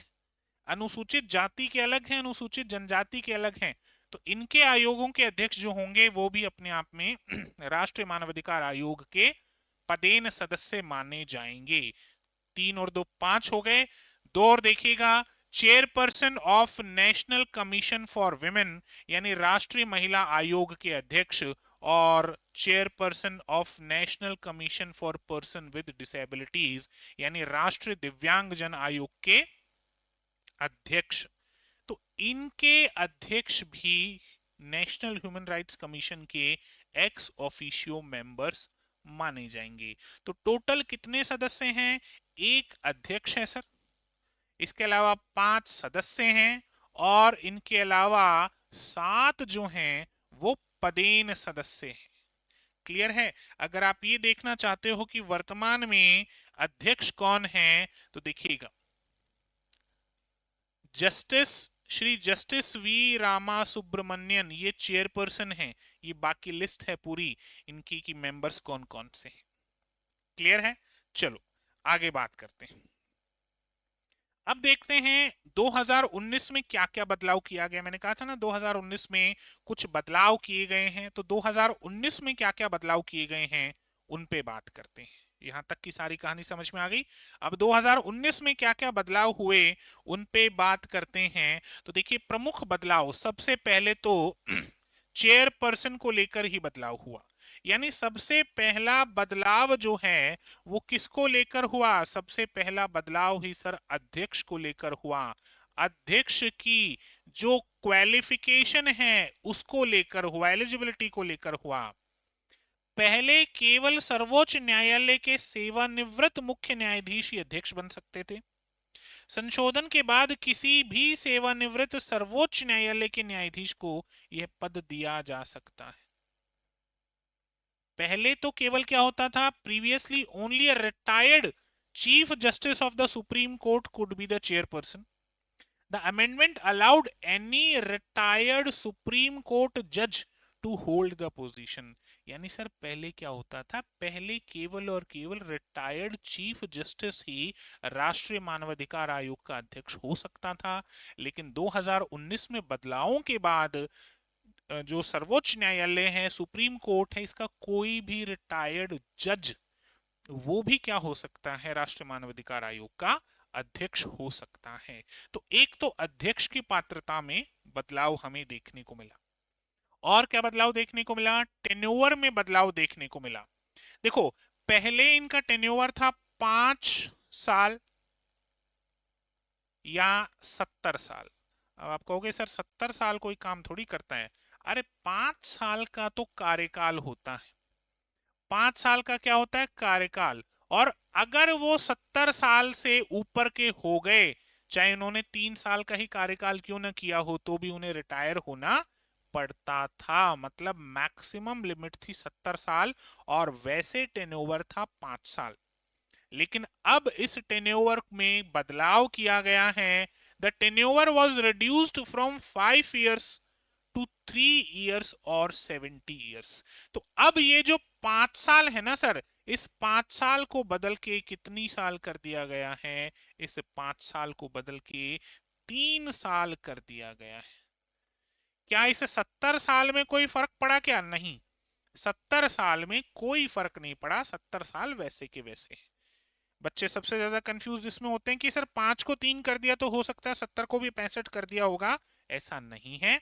अनुसूचित जाति के अलग हैं, अनुसूचित जनजाति के अलग हैं। तो इनके आयोगों के अध्यक्ष जो होंगे वो भी अपने आप में राष्ट्रीय मानवाधिकार आयोग के पदेन सदस्य माने जाएंगे। 3 और 2 5 हो गए। 2 और देखिएगा, chairperson of national commission for women, यानी राष्ट्रीय महिला आयोग के अध्यक्ष, और chairperson of national commission for person with disabilities, यानी राष्ट्रीय दिव्यांगजन आयोग के अध्यक्ष। तो इनके अध्यक्ष भी नेशनल ह्यूमन राइट्स कमीशन के एक्स ऑफिशियो मेंबर्स माने जाएंगे। तो टोटल कितने सदस्य हैं? एक अध्यक्ष है सर, इसके अलावा 5 सदस्य हैं, और इनके अलावा 7 जो हैं वो पदेन सदस्य हैं। क्लियर है? अगर आप ये देखना चाहते हो कि वर्तमान में अध्यक्ष कौन है, तो देखिएगा, श्री जस्टिस वी रामा सुब्रमण्यन ये चेयरपर्सन हैं। ये बाकी लिस्ट है पूरी इनकी कि मेंबर्स कौन कौन से हैं। क्लियर है? चलो आगे बात करते हैं। अब देखते हैं 2019 में क्या क्या बदलाव किया गया। मैंने कहा था ना 2019 में कुछ बदलाव किए गए हैं, तो 2019 में क्या क्या बदलाव किए गए हैं उन पे बात करते हैं। यहां तक की सारी कहानी समझ में आ गई। अब 2019 में क्या क्या बदलाव हुए उन पे बात करते हैं। तो देखिए, प्रमुख बदलाव सबसे पहले तो चेयरपर्सन को लेकर ही बदलाव हुआ। यानी सबसे पहला बदलाव जो है वो किसको लेकर हुआ? सबसे पहला बदलाव ही सर अध्यक्ष को लेकर हुआ। अध्यक्ष की जो क्वालिफिकेशन है उसको लेकर हुआ, एलिजिबिलिटी को लेकर हुआ। पहले केवल सर्वोच्च न्यायालय के सेवानिवृत्त मुख्य न्यायाधीश ही अध्यक्ष बन सकते थे। संशोधन के बाद किसी भी सेवानिवृत्त सर्वोच्च न्यायालय के न्यायाधीश को यह पद दिया जा सकता है। पहले तो केवल क्या होता था? Previously only a retired chief justice of the supreme court could be the chairperson. The amendment allowed any retired supreme court जज टू होल्ड द पोजीशन। यानी सर पहले क्या होता था? पहले केवल और केवल रिटायर्ड चीफ जस्टिस ही राष्ट्रीय मानवाधिकार आयोग का अध्यक्ष हो सकता था। लेकिन 2019 में बदलावों के बाद जो सर्वोच्च न्यायालय है, सुप्रीम कोर्ट है, इसका कोई भी रिटायर्ड जज वो भी क्या हो सकता है? राष्ट्रीय मानवाधिकार आयोग का अध्यक्ष हो सकता है। तो एक तो अध्यक्ष की पात्रता में बदलाव हमें देखने को मिला। और क्या बदलाव देखने को मिला? टेन्योर में बदलाव देखने को मिला। देखो, पहले इनका टेन्योर था 5 साल या 70 साल। अब आप कहोगे सर 70 साल कोई काम थोड़ी करता है। अरे 5 साल का तो कार्यकाल होता है। 5 साल का क्या होता है? कार्यकाल। और अगर वो 70 साल से ऊपर के हो गए, चाहे उन्होंने 3 साल का ही कार्यकाल क्यों ना किया हो, तो भी उन्हें रिटायर होना पड़ता था। मतलब मैक्सिमम लिमिट थी 70 साल और वैसे टेन्योर था 5 साल। लेकिन अब इस टेन्योर में बदलाव किया गया है। The tenure was reduced from 5 years to 3 years और 70 ईयर्स। तो अब ये जो 5 साल है ना सर, इस 5 साल को बदल के कितनी साल कर दिया गया है? इस 5 साल को बदल के 3 साल कर दिया गया है। क्या इसे 70 साल में कोई फर्क पड़ा? क्या नहीं, 70 साल में कोई फर्क नहीं पड़ा। 70 साल वैसे के वैसे हैं। बच्चे सबसे ज्यादा कंफ्यूज इसमें होते हैं कि सर 5 को 3 कर दिया तो हो सकता है 70 को भी 65 कर दिया होगा। ऐसा नहीं है।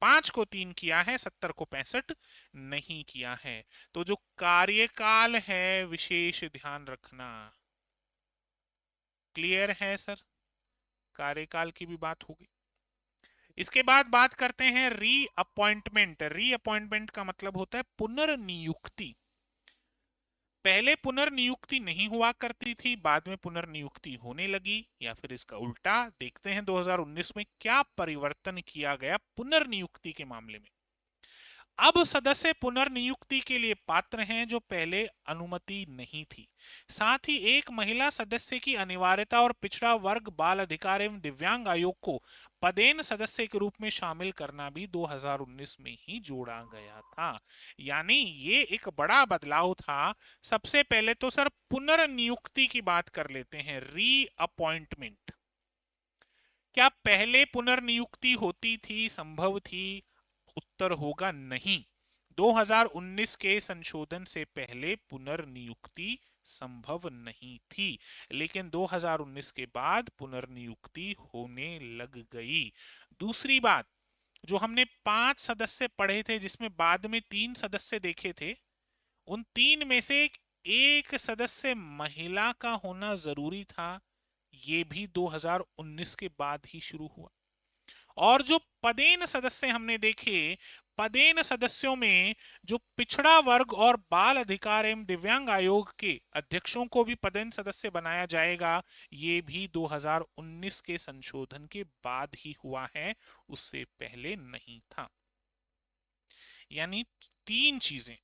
5 को 3 किया है, 70 को 65 नहीं किया है। तो जो कार्यकाल है, विशेष ध्यान रखना। क्लियर है सर? कार्यकाल की भी बात होगी। इसके बाद बात करते हैं रीअपॉइंटमेंट। रीअपॉइंटमेंट का मतलब होता है पुनर्नियुक्ति। पहले पुनर्नियुक्ति नहीं हुआ करती थी, बाद में पुनर्नियुक्ति होने लगी, या फिर इसका उल्टा। देखते हैं 2019 में क्या परिवर्तन किया गया पुनर्नियुक्ति के मामले में। अब सदस्य पुनर्नियुक्ति के लिए पात्र हैं जो पहले अनुमति नहीं थी। साथ ही एक महिला सदस्य की अनिवार्यता और पिछड़ा वर्ग बाल अधिकार एवं दिव्यांग आयोग को पदेन सदस्य के रूप में शामिल करना भी 2019 में ही जोड़ा गया था। यानी ये एक बड़ा बदलाव था। सबसे पहले तो सर पुनर्नियुक्ति की बात कर लेते हैं, रीअपॉइंटमेंट। क्या पहले पुनर्नियुक्ति होती थी, संभव थी? उत्तर होगा नहीं। 2019 के संशोधन से पहले पुनर्नियुक्ति संभव नहीं थी, लेकिन 2019 के बाद पुनर्नियुक्ति होने लग गई। दूसरी बात, जो हमने 5 सदस्य पढ़े थे जिसमें बाद में 3 सदस्य देखे थे, उन 3 में से एक सदस्य महिला का होना जरूरी था। ये भी 2019 के बाद ही शुरू हुआ। और जो पदेन सदस्य हमने देखे, पदेन सदस्यों में जो पिछड़ा वर्ग और बाल अधिकार एवं दिव्यांग आयोग के अध्यक्षों को भी पदेन सदस्य बनाया जाएगा, ये भी 2019 के संशोधन के बाद ही हुआ है, उससे पहले नहीं था। यानी 3 चीजें,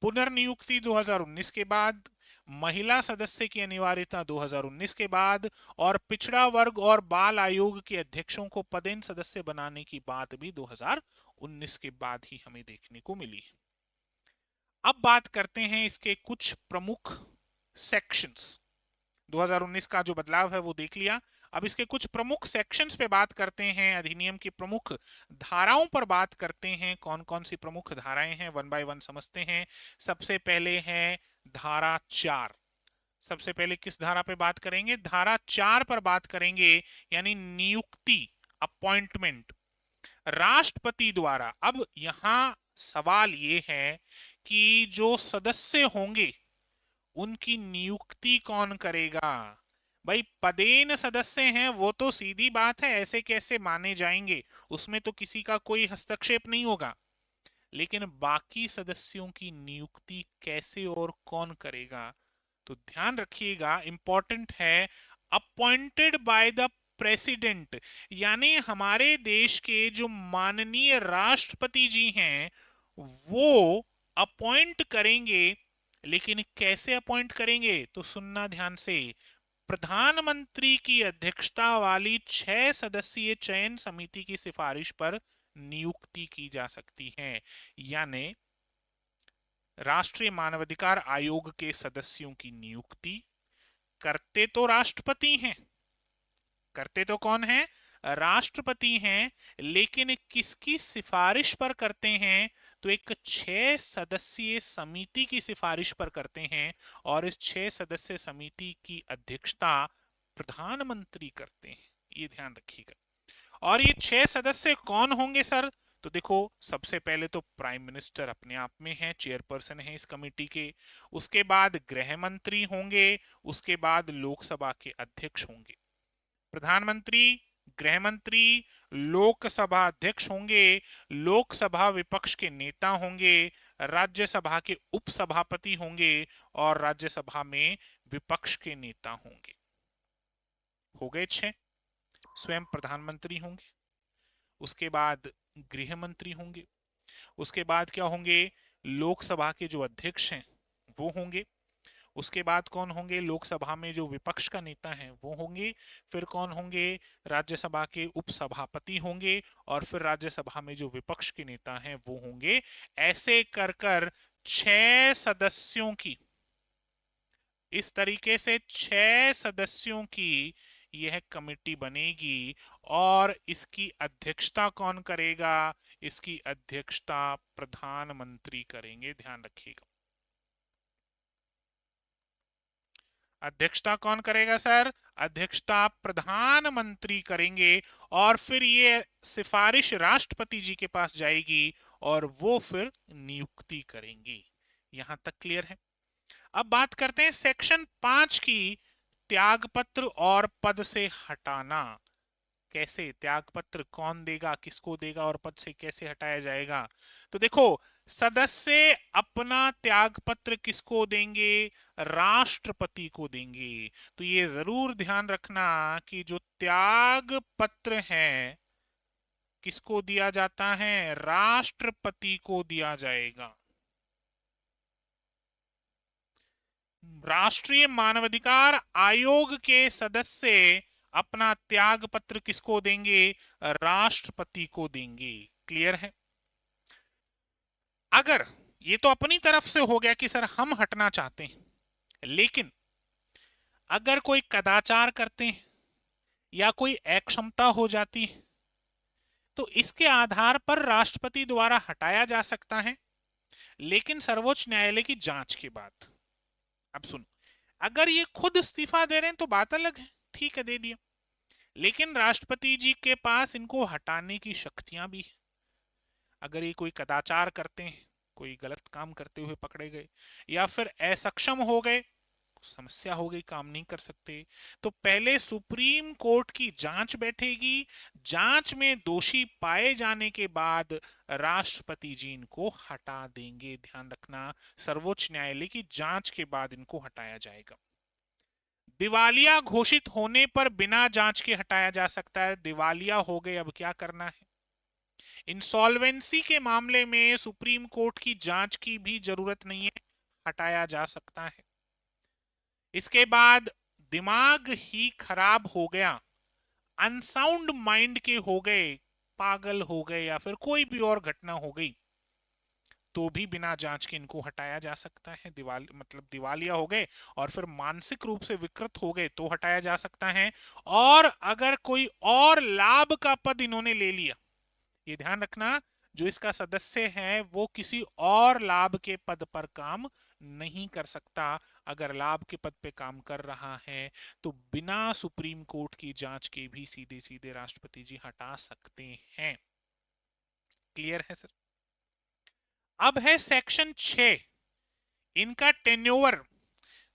पुनर्नियुक्ति 2019 के बाद, महिला सदस्य की अनिवार्यता 2019 के बाद, और पिछड़ा वर्ग और बाल आयोग के अध्यक्षों को पदेन सदस्य बनाने की बात भी 2019 के बाद ही हमें देखने को मिली। अब बात करते हैं इसके कुछ प्रमुख सेक्शंस। 2019 का जो बदलाव है वो देख लिया। अब इसके कुछ प्रमुख सेक्शंस पे बात करते हैं, अधिनियम की प्रमुख धाराओं पर बात करते हैं। कौन कौन सी प्रमुख धाराएं हैं, वन बाय वन समझते हैं। सबसे पहले है धारा 4। सबसे पहले किस धारा पे बात करेंगे? धारा 4 पर बात करेंगे, यानी नियुक्ति, अपॉइंटमेंट राष्ट्रपति द्वारा। अब यहां सवाल ये है कि जो सदस्य होंगे उनकी नियुक्ति कौन करेगा। भाई पदेन सदस्य हैं वो तो सीधी बात है, ऐसे कैसे माने जाएंगे, उसमें तो किसी का कोई हस्तक्षेप नहीं होगा। लेकिन बाकी सदस्यों की नियुक्ति कैसे और कौन करेगा, तो ध्यान रखिएगा, इंपॉर्टेंट है। अपॉइंटेड बाय द प्रेसिडेंट, यानी हमारे देश के जो माननीय राष्ट्रपति जी हैं वो अपॉइंट करेंगे। लेकिन कैसे अपॉइंट करेंगे, तो सुनना ध्यान से। प्रधानमंत्री की अध्यक्षता वाली 6 सदस्यीय चयन समिति की सिफारिश पर नियुक्ति की जा सकती है। यानी राष्ट्रीय मानवाधिकार आयोग के सदस्यों की नियुक्ति करते तो राष्ट्रपति हैं, करते तो कौन है, राष्ट्रपति हैं, लेकिन किसकी सिफारिश पर करते हैं, तो एक 6 सदस्यीय समिति की सिफारिश पर करते हैं। और इस 6 सदस्य समिति की अध्यक्षता प्रधानमंत्री करते हैं, ये ध्यान रखिएगा। और ये 6 सदस्य कौन होंगे सर, तो देखो सबसे पहले तो प्राइम मिनिस्टर अपने आप में है, चेयरपर्सन है इस कमेटी के। उसके बाद गृह मंत्री होंगे, उसके बाद लोकसभा के अध्यक्ष होंगे। प्रधानमंत्री, गृह मंत्री, लोकसभा अध्यक्ष होंगे, लोकसभा विपक्ष के नेता होंगे, राज्यसभा के उपसभापति होंगे और राज्यसभा में विपक्ष के नेता होंगे। हो गए 6। स्वयं प्रधानमंत्री होंगे, उसके बाद गृह मंत्री होंगे, उसके बाद क्या होंगे, लोकसभा के जो अध्यक्ष हैं वो होंगे, उसके बाद कौन होंगे, लोकसभा में जो विपक्ष का नेता है वो होंगे, फिर कौन होंगे, राज्यसभा के उपसभापति होंगे, और फिर राज्यसभा में जो विपक्ष के नेता हैं वो होंगे। ऐसे कर कर 6 सदस्यों की, इस तरीके से 6 सदस्यों की यह कमेटी बनेगी। और इसकी अध्यक्षता कौन करेगा, इसकी अध्यक्षता प्रधानमंत्री करेंगे, ध्यान रखिएगा। अध्यक्षता कौन करेगा सर, अध्यक्षता प्रधानमंत्री करेंगे। और फिर ये सिफारिश राष्ट्रपति जी के पास जाएगी और वो फिर नियुक्ति करेंगे। यहां तक क्लियर है। अब बात करते हैं सेक्शन 5 की, त्यागपत्र और पद से हटाना। कैसे त्यागपत्र कौन देगा, किसको देगा और पद से कैसे हटाया जाएगा। तो देखो, सदस्य अपना त्यागपत्र किसको देंगे, राष्ट्रपति को देंगे। तो ये जरूर ध्यान रखना कि जो त्याग पत्र है किसको दिया जाता है, राष्ट्रपति को दिया जाएगा। राष्ट्रीय मानवाधिकार आयोग के सदस्य अपना त्याग पत्र किसको देंगे, राष्ट्रपति को देंगे। क्लियर है। अगर ये तो अपनी तरफ से हो गया कि सर हम हटना चाहते हैं, लेकिन अगर कोई कदाचार करते हैं या कोई अक्षमता हो जाती है तो इसके आधार पर राष्ट्रपति द्वारा हटाया जा सकता है, लेकिन सर्वोच्च न्यायालय की जांच के बाद। अब सुनो, अगर ये खुद इस्तीफा दे रहे हैं तो बात अलग है, ठीक है दे दिया, लेकिन राष्ट्रपति जी के पास इनको हटाने की शक्तियां भी है। अगर ये कोई कदाचार करते हैं, कोई गलत काम करते हुए पकड़े गए या फिर असक्षम हो गए, समस्या हो गई, काम नहीं कर सकते, तो पहले सुप्रीम कोर्ट की जांच बैठेगी। जांच में दोषी पाए जाने के बाद राष्ट्रपति जी इनको हटा देंगे। ध्यान रखना, सर्वोच्च न्यायालय की जांच के बाद इनको हटाया जाएगा। दिवालिया घोषित होने पर बिना जांच के हटाया जा सकता है। दिवालिया हो गए, अब क्या करना है। इंसॉल्वेंसी के मामले में सुप्रीम कोर्ट की जांच की भी जरूरत नहीं है, हटाया जा सकता है। इसके बाद दिमाग ही खराब हो गया, अनसाउंड माइंड के हो गए, पागल हो गए या फिर कोई भी और घटना हो गई, तो भी बिना जांच के इनको हटाया जा सकता है। दिवालिया हो गए और फिर मानसिक रूप से विकृत हो गए तो हटाया जा सकता है। और अगर कोई और लाभ का पद इन्होंने ले लिया, ये ध्यान रखना, जो इसका सदस्य है वो किसी और लाभ के पद पर काम नहीं कर सकता। अगर लाभ के पद पे काम कर रहा है तो बिना सुप्रीम कोर्ट की जांच के भी सीधे सीधे राष्ट्रपति जी हटा सकते हैं। क्लियर है सर। अब है सेक्शन 6, इनका टेन्योवर।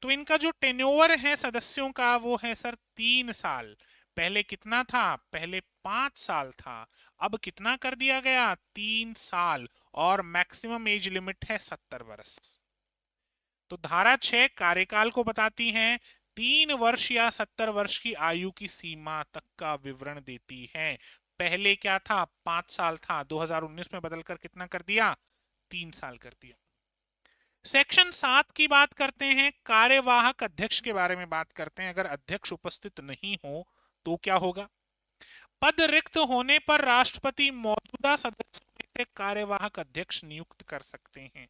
तो इनका जो टेन्योवर है सदस्यों का वो है सर 3 साल। पहले कितना था? पहले 5 साल था, अब कितना कर दिया गया? 3 साल। और मैक्सिमम एज लिमिट है 70 वर्ष। तो धारा 6 कार्यकाल को बताती है, 3 वर्ष या 70 वर्ष की आयु की सीमा तक का विवरण देती है। पहले क्या था? 5 साल था, 2019 में बदलकर कितना कर दिया? 3 साल कर दिया। सेक्शन 7 की बात करते हैं, कार्यवाहक अध्यक्ष के बारे में बात करते हैं। अगर अध्यक्ष उपस्थित नहीं हो तो क्या होगा? पद रिक्त होने पर राष्ट्रपति मौजूदा सदस्यों में से कार्यवाहक अध्यक्ष नियुक्त कर सकते हैं।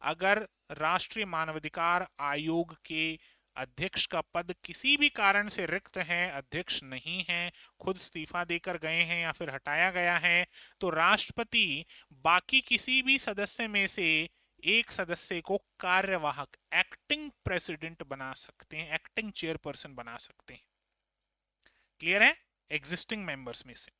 अगर राष्ट्रीय मानवाधिकार आयोग के अध्यक्ष का पद किसी भी कारण से रिक्त है, अध्यक्ष नहीं है, खुद इस्तीफा देकर गए हैं या फिर हटाया गया है, तो राष्ट्रपति बाकी किसी भी सदस्य में से एक सदस्य को कार्यवाहक एक्टिंग प्रेसिडेंट बना सकते हैं, एक्टिंग चेयरपर्सन बना सकते हैं। क्लियर है? एग्जिस्टिंग मेंबर्स में से।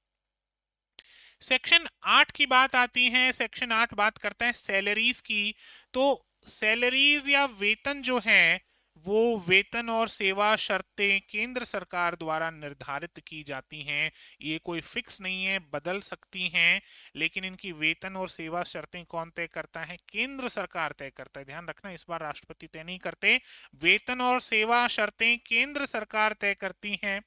सेक्शन 8 की बात आती है। सेक्शन 8 बात करता है सैलरीज की। तो सैलरीज या वेतन जो है वो वेतन और सेवा शर्तें केंद्र सरकार द्वारा निर्धारित की जाती हैं। ये कोई फिक्स नहीं है, बदल सकती हैं, लेकिन इनकी वेतन और सेवा शर्तें कौन तय करता है? केंद्र सरकार तय करता है। ध्यान रखना, इस बार राष्ट्रपति तय नहीं करते। वेतन और सेवा शर्तें केंद्र सरकार तय करती हैं।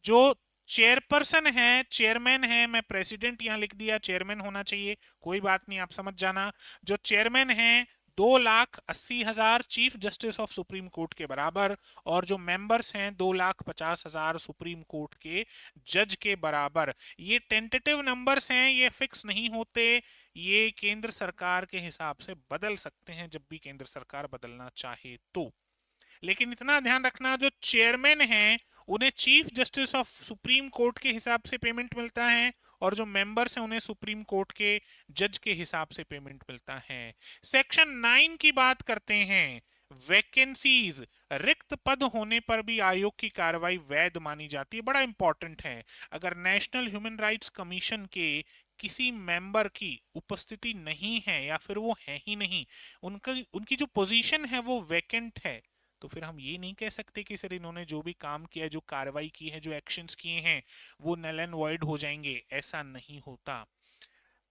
जो चेयरपर्सन है, चेयरमैन है, मैं प्रेसिडेंट यहां लिख दिया, चेयरमैन होना चाहिए, कोई बात नहीं, आप समझ जाना। जो चेयरमैन है 2,80,000 chief justice of supreme court के बराबर, और जो मेंबर्स हैं 2,50,000 सुप्रीम कोर्ट के जज के बराबर। ये टेंटेटिव नंबर्स हैं, ये फिक्स नहीं होते, ये केंद्र सरकार के हिसाब से बदल सकते हैं जब भी केंद्र सरकार बदलना चाहे तो। लेकिन इतना ध्यान रखना, जो चेयरमैन हैं उन्हें chief justice of supreme court के हिसाब से पेमेंट मिलता है, और जो मेंबर्स हैं उन्हें सुप्रीम कोर्ट के जज के हिसाब से पेमेंट मिलता है। सेक्शन 9 की बात करते हैं, वैकेंसीज। रिक्त पद होने पर भी आयोग की कार्रवाई वैध मानी जाती है। बड़ा इंपॉर्टेंट है। अगर नेशनल ह्यूमन राइट्स कमीशन के किसी मेंबर की उपस्थिति नहीं है या फिर वो है ही नहीं, उनकी जो पोजीशन है वो वैकेंट है, तो फिर हम ये नहीं कह सकते कि सर इन्होंने जो भी काम किया, जो कार्रवाई की है, जो एक्शंस किए हैं वो नल एंड वॉइड हो जाएंगे। ऐसा नहीं होता।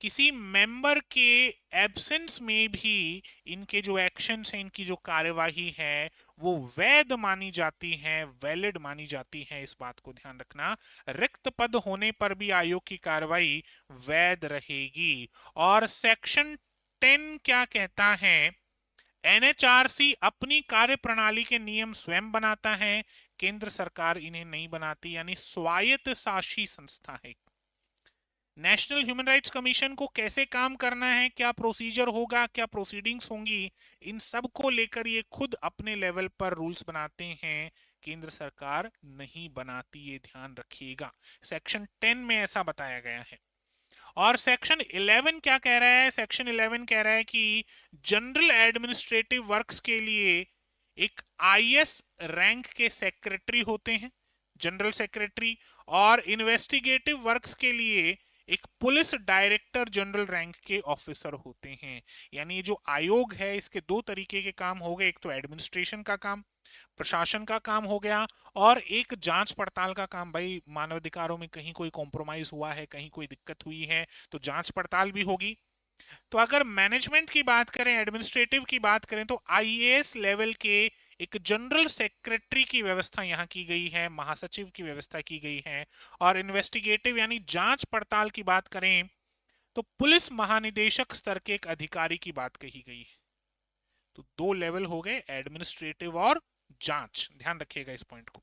किसी मेंबर के एब्सेंस में भी इनके जो एक्शंस हैं, इनकी जो कार्यवाही है वो वैध मानी जाती है, वैलिड मानी जाती है। इस बात को ध्यान रखना। रिक्त पद होने पर भी आयोग की कार्रवाई वैध रहेगी। और सेक्शन 10 क्या कहता है? एनएचआरसी अपनी कार्यप्रणाली के नियम स्वयं बनाता है, केंद्र सरकार इन्हें नहीं बनाती, यानी स्वायत्त शासी संस्था है। नेशनल ह्यूमन राइट्स कमीशन को कैसे काम करना है, क्या प्रोसीजर होगा, क्या प्रोसीडिंग्स होंगी, इन सब को लेकर ये खुद अपने लेवल पर रूल्स बनाते हैं, केंद्र सरकार नहीं बनाती, ये ध्यान रखिएगा। सेक्शन 10 में ऐसा बताया गया है। और सेक्शन 11 क्या कह रहा है? सेक्शन 11 कह रहा है कि जनरल एडमिनिस्ट्रेटिव वर्क्स के लिए एक आईएएस रैंक के सेक्रेटरी होते हैं, जनरल सेक्रेटरी, और इन्वेस्टिगेटिव वर्क्स के लिए एक पुलिस डायरेक्टर जनरल रैंक के ऑफिसर होते हैं। यानी जो आयोग है इसके दो तरीके के काम हो गए, एक तो एडमिनिस्ट्रेशन का काम, प्रशासन का काम हो गया, और एक जांच पड़ताल का काम। भाई मानवाधिकारों में कहीं कोई कॉम्प्रोमाइज हुआ है, कहीं कोई दिक्कत हुई है, तो जांच पड़ताल भी होगी। तो अगर मैनेजमेंट की बात करें, एडमिनिस्ट्रेटिव की बात करें, तो आईएएस लेवल के एक जनरल सेक्रेटरी की व्यवस्था यहाँ की गई है, महासचिव की व्यवस्था की गई है। और इन्वेस्टिगेटिव यानी जांच पड़ताल की बात करें तो पुलिस महानिदेशक स्तर के एक अधिकारी की बात कही गई है। तो दो लेवल हो गए, एडमिनिस्ट्रेटिव और जांच। ध्यान रखिएगा इस पॉइंट को।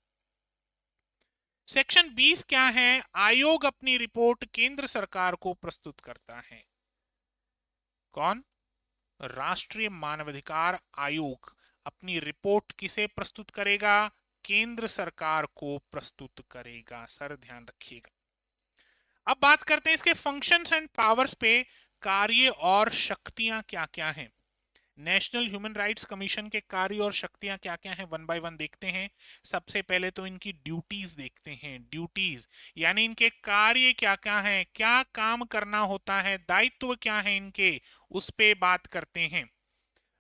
सेक्शन 20 क्या है? आयोग अपनी रिपोर्ट केंद्र सरकार को प्रस्तुत करता है। कौन? राष्ट्रीय मानवाधिकार आयोग अपनी रिपोर्ट किसे प्रस्तुत करेगा? केंद्र सरकार को प्रस्तुत करेगा। सर ध्यान रखिएगा। अब बात करते हैं इसके फंक्शंस एंड पावर्स पे। कार्य और शक्तियां क्या क्या हैं? नेशनल ह्यूमन राइट्स कमीशन के कार्य और शक्तियां क्या क्या हैं, वन बाय वन देखते हैं। सबसे पहले तो इनकी ड्यूटीज देखते हैं। ड्यूटीज यानी इनके कार्य क्या क्या हैं, क्या काम करना होता है, दायित्व क्या है इनके, उस पे बात करते हैं।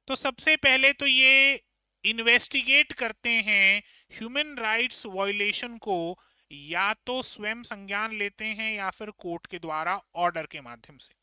तो सबसे पहले तो ये इन्वेस्टिगेट करते हैं ह्यूमन राइट्स वायलेशन को, या तो स्वयं संज्ञान लेते हैं या फिर कोर्ट के द्वारा ऑर्डर के माध्यम से।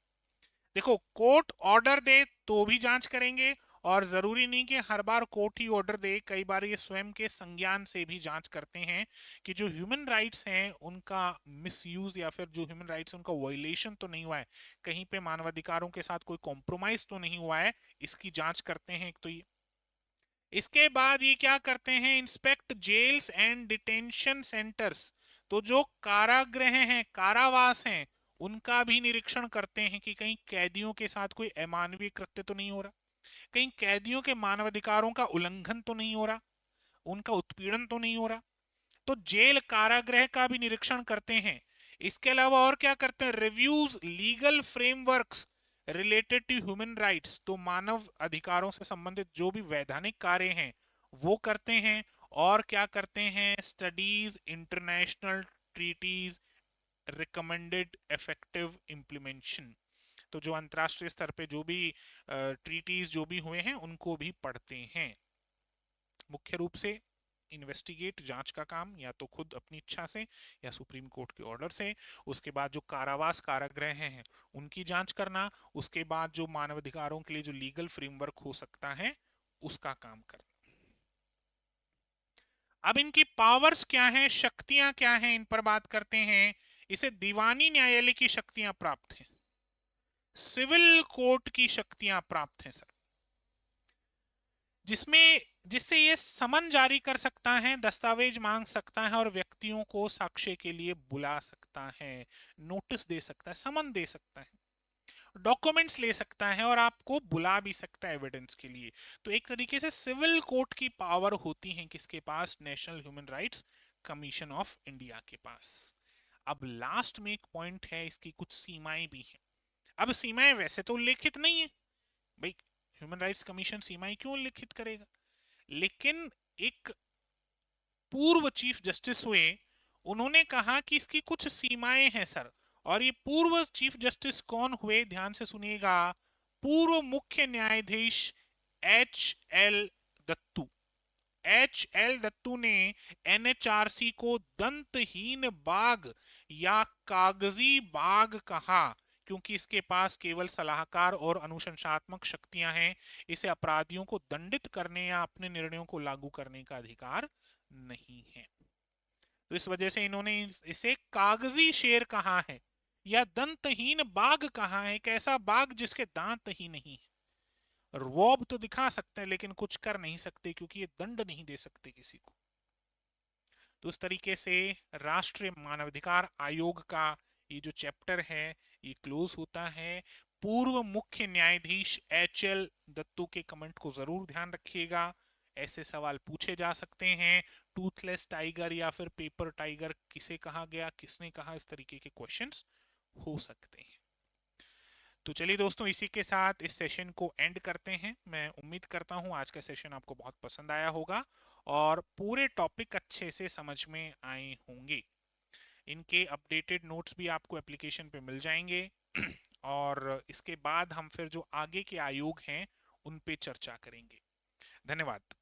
देखो, कोर्ट ऑर्डर दे तो भी जांच करेंगे, और जरूरी नहीं कि हर बार कोर्ट ही ऑर्डर दे, कई बार ये स्वयं के संज्ञान से भी जांच करते हैं कि जो ह्यूमन राइट्स हैं उनका मिसयूज या फिर जो ह्यूमन राइट्स उनका वायलेशन तो नहीं हुआ है, कहीं पे मानवाधिकारों के साथ कोई कॉम्प्रोमाइज तो नहीं हुआ है, इसकी जांच करते हैं। एक तो ये, इसके बाद ये क्या करते हैं, inspect jails and detention centres. तो जो कारागृह हैं, कारावास हैं, उनका भी निरीक्षण करते हैं कि कहीं कैदियों के साथ कोई अमानवीय कृत्य तो नहीं हो रहा, कहीं कैदियों के मानवाधिकारों का उल्लंघन तो नहीं हो रहा, उनका उत्पीड़न तो नहीं हो रहा। तो जेल कारागृह का भी निरीक्षण करते हैं। इसके अलावा और क्या करते हैं, reviews legal frameworks related to human rights. तो मानव अधिकारों से संबंधित जो भी वैधानिक कार्य हैं वो करते हैं। और क्या करते हैं, studies international treaties recommended effective implementation. तो जो अंतरराष्ट्रीय स्तर पे जो भी ट्रीटीज जो भी हुए हैं उनको भी पढ़ते हैं। मुख्य रूप से इन्वेस्टिगेट, जांच का काम, या तो खुद अपनी इच्छा से या सुप्रीम कोर्ट के ऑर्डर से। उसके बाद जो कारावास कारागृह हैं उनकी जांच करना। उसके बाद जो मानवाधिकारों के लिए जो लीगल फ्रेमवर्क हो सकता है उसका काम करना। अब इनकी पावर्स क्या हैं, शक्तियां क्या हैं, इन पर बात करते हैं। इसे दीवानी न्यायालय की शक्तियां प्राप्त हैं, सिविल कोर्ट की शक्तियां प्राप्त हैं सर, जिसमें जिससे ये समन जारी कर सकता है, दस्तावेज मांग सकता है और व्यक्तियों को साक्ष्य के लिए बुला सकता है, नोटिस दे सकता है, समन दे सकता है, डॉक्यूमेंट्स ले सकता है और आपको बुला भी सकता है एविडेंस के लिए। तो एक तरीके से सिविल कोर्ट की पावर होती है किसके पास, national human rights commission of India के पास। अब लास्ट में एक पॉइंट है, इसकी कुछ सीमाएं भी हैं। अब सीमाएं वैसे तो उल्लेखित नहीं है भाई, ह्यूमन राइट्स कमीशन सीमाएं क्यों उल्लेखित करेगा, लेकिन एक पूर्व चीफ जस्टिस हुए, उन्होंने कहा कि इसकी कुछ सीमाएं हैं सर। और ये पूर्व चीफ जस्टिस कौन हुए, ध्यान से सुनिएगा, पूर्व मुख्य न्यायाधीश H L Dattu. H L Dattu ने एनएचआरसी को दंतहीन बाघ या कागजी बाघ कहा, क्योंकि इसके पास केवल सलाहकार और अनुशंसात्मक शक्तियां हैं, इसे अपराधियों को दंडित करने या अपने निर्णयों को लागू करने का अधिकार नहीं है। तो इस वजह से इन्होंने इसे कागजी शेर कहा है या दंतहीन बाघ कहा है, एक ऐसा बाघ जिसके दांत ही नहीं है। रौब तो दिखा सकते हैं लेकिन कुछ कर नहीं सकते, क्योंकि ये दंड नहीं दे सकते किसी को। तो इस तरीके से राष्ट्रीय मानवाधिकार आयोग का ये जो चैप्टर है ये क्लोज होता है। पूर्व मुख्य न्यायाधीश एच एल दत्तू के कमेंट को जरूर ध्यान रखिएगा, ऐसे सवाल पूछे जा सकते हैं। टूथलेस टाइगर या फिर पेपर टाइगर किसे कहा गया, किसने कहा, इस तरीके के क्वेश्चंस हो सकते हैं। तो चलिए दोस्तों, इसी के साथ इस सेशन को एंड करते हैं। मैं उम्मीद करता हूं आज का सेशन आपको बहुत पसंद आया होगा और पूरे टॉपिक अच्छे से समझ में आए होंगे। इनके अपडेटेड नोट्स भी आपको एप्लीकेशन पे मिल जाएंगे और इसके बाद हम फिर जो आगे के आयोग हैं उन पे चर्चा करेंगे। धन्यवाद।